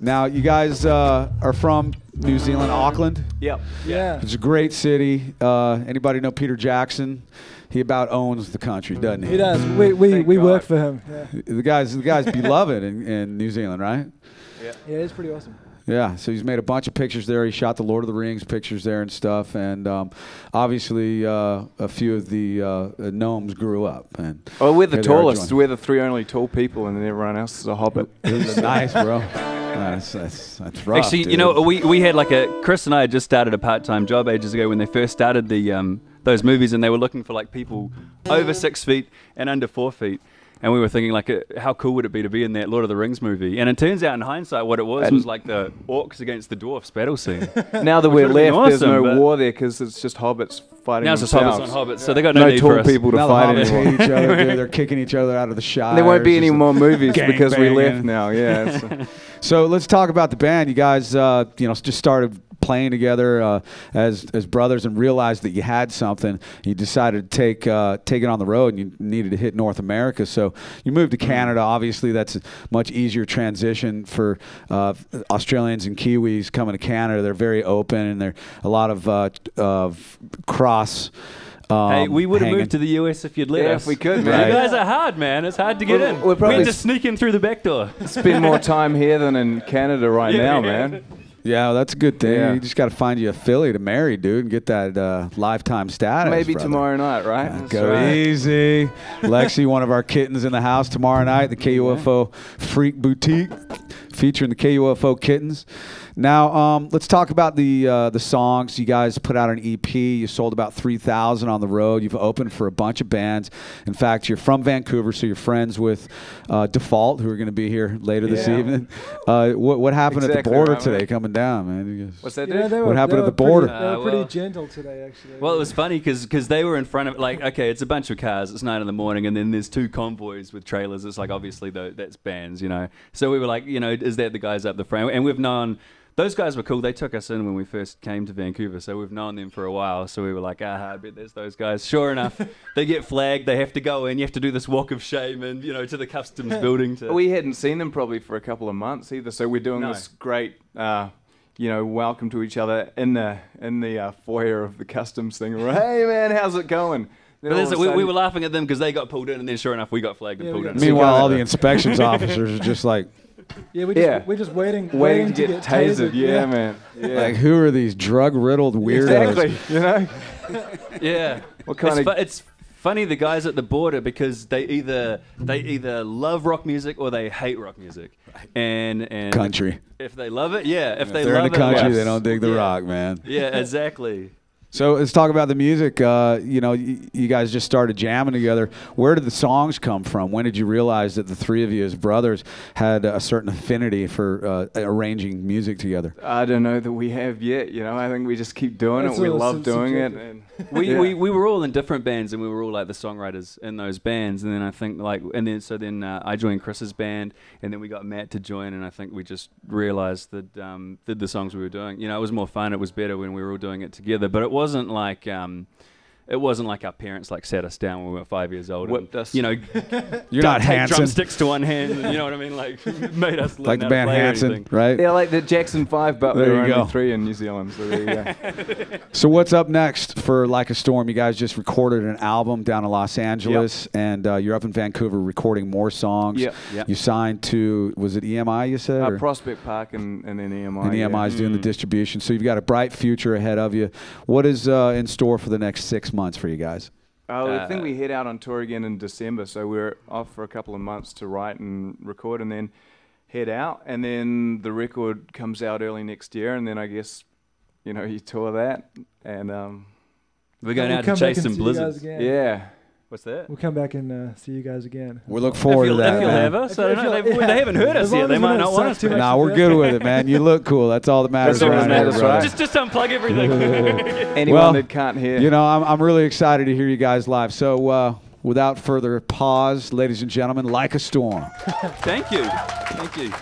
Now, you guys are from New Zealand, Auckland. Yep. Yeah. It's a great city. Anybody know Peter Jackson? He about owns the country, doesn't he? He does. We work for him. Yeah. The guy's beloved in New Zealand, right? Yeah. Yeah, it's pretty awesome. Yeah, so he's made a bunch of pictures there. He shot the Lord of the Rings pictures there and stuff, and obviously a few of the gnomes grew up. And well, we're the here they are tallest. joining. We're the three only tall people, and then everyone else is a hobbit. Nice, bro. That's rough. Actually, dude. you know, we had like Chris and I had just started a part-time job ages ago when they first started the those movies, and they were looking for like people over 6 feet and under 4 feet. And we were thinking, like, how cool would it be to be in that Lord of the Rings movie? And it turns out, in hindsight, what it was like the orcs against the dwarfs battle scene. Now that we're would've been left, there's awesome, no but- war there because it's just hobbits fighting Now it's just themselves. hobbits on hobbits, so they got no need tall for us. people to now the fight hobbits anymore. hate each other, dude. They're kicking each other out of the shire. There won't be It's any just more movies gang because we banging. left now. Yeah. So let's talk about the band. You guys, just started playing together as brothers and realized that you had something. You decided to take it on the road, and you needed to hit North America. So you moved to Canada. Obviously, that's a much easier transition for Australians and Kiwis coming to Canada. They're very open, and there a lot of cross. Hey, we would have hanging. moved to the US if you'd let Yeah, us. if we could, You man. guys are hard, man. It's hard to get in. we're We probably had to sneak in through the back door. Spend more time here than in Canada right now, man. Yeah, well, that's a good thing. Yeah. You just got to find you a filly to marry, dude, and get that lifetime status. Maybe brother. tomorrow night, right? That's Go right. easy. Lexi, one of our kittens in the house tomorrow night, the KUFO Freak Boutique, featuring the KUFO kittens. Now, let's talk about the songs. You guys put out an EP. You sold about 3,000 on the road. You've opened for a bunch of bands. In fact, you're from Vancouver, so you're friends with Default, who are going to be here later this Yeah. evening. What happened at the Exactly border right, today man. coming down, man? You guys- What's that, You know, dude? they What were- happened they at the were border? Pretty, they were well- pretty gentle today, actually. Well, it was funny because they were in front of it. Like, okay, it's a bunch of cars. It's 9 in the morning, and then there's 2 convoys with trailers. It's like obviously that's bands, you know. So we were like, you know, is that the guys up the front? And we've known those guys were cool. They took us in when we first came to Vancouver, so we've known them for a while. So we were like, I bet there's those guys. Sure enough, they get flagged. They have to go in. You have to do this walk of shame, and you know, to the customs building. We hadn't seen them probably for a couple of months either, so we're doing No. this great, welcome to each other in the foyer of the customs thing. We're, hey man, how's it going? Then But all of a we sudden- were laughing at them because they got pulled in, and then sure enough, we got flagged and Yeah, pulled we in. got- Meanwhile, all the together. inspections officers are just like, Yeah, Yeah. we're just waiting waiting to get tasered. Yeah, man. Yeah. like, who are these drug-riddled weirdos? Exactly. You know. Yeah. What kind of- It's funny, the guys at the border, because they either love rock music or they hate rock music. And Country. If they love it, yeah. If they They're love in the country, it, they don't dig the yeah. rock, man. Yeah, exactly. So let's talk about the music. You guys just started jamming together. Where did the songs come from? When did you realize that the three of you as brothers had a certain affinity for arranging music together? I don't know that we have yet. You know, I think we just keep doing That's it. We all love doing it. subjective. And We were all in different bands, and we were all like the songwriters in those bands. And then I think then I joined Chris's band, and then we got Matt to join, and I think we just realized that the songs we were doing, you know, it was more fun, it was better when we were all doing it together. But it wasn't like our parents like sat us down when we were 5 years old, Whipped and, us. you know, You're not take Hanson, drumsticks to one hand, and, you know what I mean, like made us learn like the how to band play Hanson, everything. right? yeah, like the Jackson 5, but There there you were only go. 3 in New Zealand. So there you go. So what's up next for Like a Storm? You guys just recorded an album down in Los Angeles, and you're up in Vancouver recording more songs. Yep. Yep. You signed to, was it EMI you said? or? Prospect Park and then EMI. And yeah. EMI is doing the distribution. So you've got a bright future ahead of you. What is in store for the next 6 months for you guys? I think we head out on tour again in December, so we're off for a couple of months to write and record, and then head out, and then the record comes out early next year, and then I guess, you know, you tour that, and We're going We'll out to come back chase and some see you guys blizzards. again. yeah. What's that? We'll come back and see you guys again. We look forward to that, If you'll man. have us, I don't know. If you'll- They haven't heard us As long yet. as They we might don't not want suck us too to. much. Nah, we're good with it, man. You look cool. That's all that matters That's all around that here, matters, brother. right? Just unplug everything. Anyone Well, that can't hear. You know, I'm really excited to hear you guys live. So without further pause, ladies and gentlemen, Like a Storm. Thank you. Thank you.